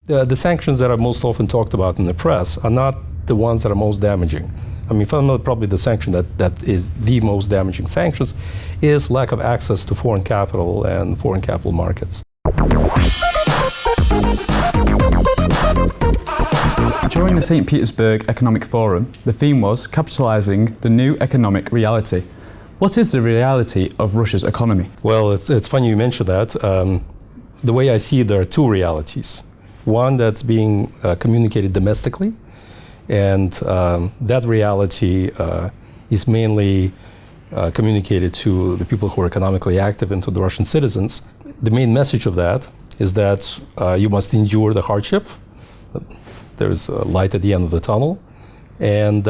The sanctions that are most often talked about in the press are not the ones that are most damaging. I mean, fundamentally, probably the sanction that is the most damaging sanctions is lack of access to foreign capital and foreign capital markets. During the St. Petersburg Economic Forum, the theme was capitalizing the new economic reality. What is the reality of Russia's economy? Well, it's funny you mention that. The way I see it, there are two realities. One that's being communicated domestically, and that reality is mainly communicated to the people who are economically active and to the Russian citizens. The main message of that is that you must endure the hardship. There's a light at the end of the tunnel, and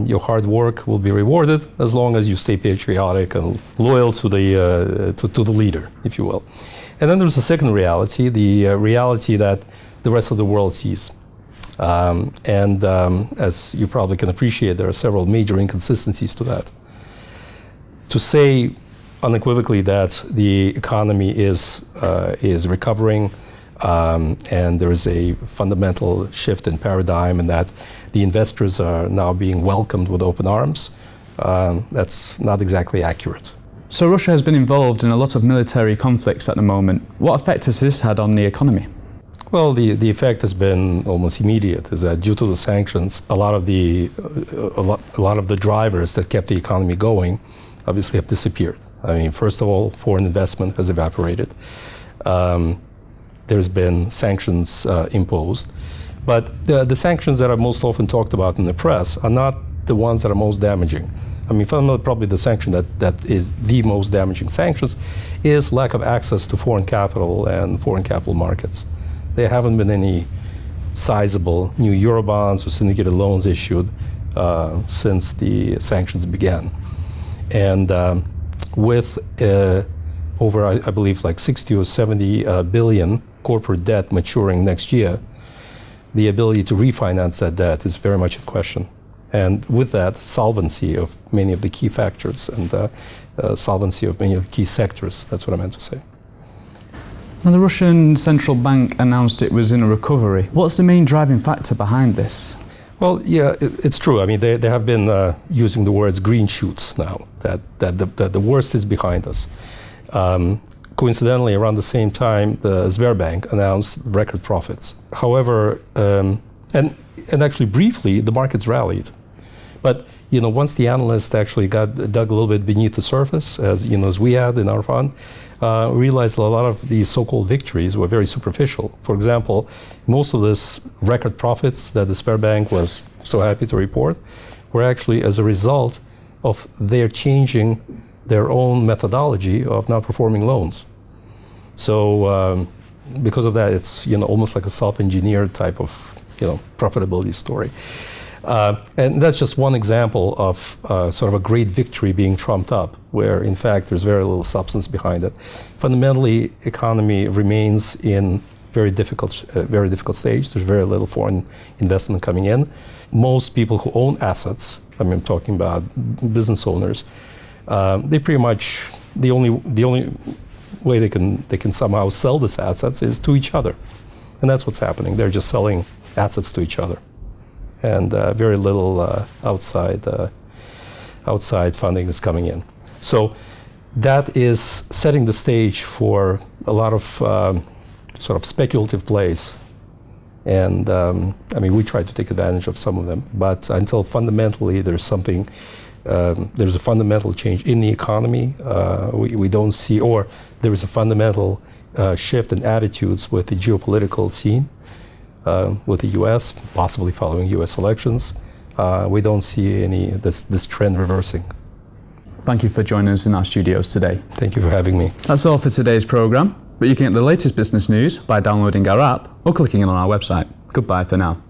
your hard work will be rewarded as long as you stay patriotic and loyal to the leader, if you will. And then there's a second reality, the reality that the rest of the world sees. As you probably can appreciate, there are several major inconsistencies to that. To say unequivocally that the economy is recovering and there is a fundamental shift in paradigm and that the investors are now being welcomed with open arms, that's not exactly accurate. So Russia has been involved in a lot of military conflicts at the moment. What effect has this had on the economy? Well, the effect has been almost immediate. Is that due to the sanctions, a lot of the drivers that kept the economy going obviously have disappeared. I mean, first of all, foreign investment has evaporated. There's been sanctions imposed, but the sanctions that are most often talked about in the press are not the ones that are most damaging. I mean, fundamentally, probably the sanction that is the most damaging sanctions is lack of access to foreign capital and foreign capital markets. There haven't been any sizable new Eurobonds or syndicated loans issued since the sanctions began. And with over, I believe, like 60 or 70 billion corporate debt maturing next year, the ability to refinance that debt is very much in question. And with that, solvency of many of the key factors and solvency of many of the key sectors. That's what I meant to say. Now, the Russian central bank announced it was in a recovery. What's the main driving factor behind this? Well, yeah, it's true. I mean, they have been using the words green shoots now, that the worst is behind us. Coincidentally, around the same time, the Sberbank announced record profits. However, and actually briefly, the markets rallied. But once the analysts actually dug a little bit beneath the surface, as we had in our fund, realized that a lot of these so-called victories were very superficial. For example, most of this record profits that the Sberbank was so happy to report were actually as a result of their changing their own methodology of non-performing loans. So because of that, it's almost like a self-engineered type of profitability story. And that's just one example of sort of a great victory being trumped up, where in fact there's very little substance behind it. Fundamentally, economy remains in very difficult stage. There's very little foreign investment coming in. Most people who own assets, I mean, I'm talking about business owners, they pretty much the only way they can somehow sell these assets is to each other, and that's what's happening. They're just selling assets to each other, and very little outside funding is coming in. So that is setting the stage for a lot of sort of speculative plays. And I mean, we try to take advantage of some of them, but until fundamentally there's a fundamental change in the economy, we don't see, or there is a fundamental shift in attitudes with the geopolitical scene, with the U.S., possibly following U.S. elections. We don't see this trend reversing. Thank you for joining us in our studios today. Thank you for having me. That's all for today's program, but you can get the latest business news by downloading our app or clicking in on our website. Goodbye for now.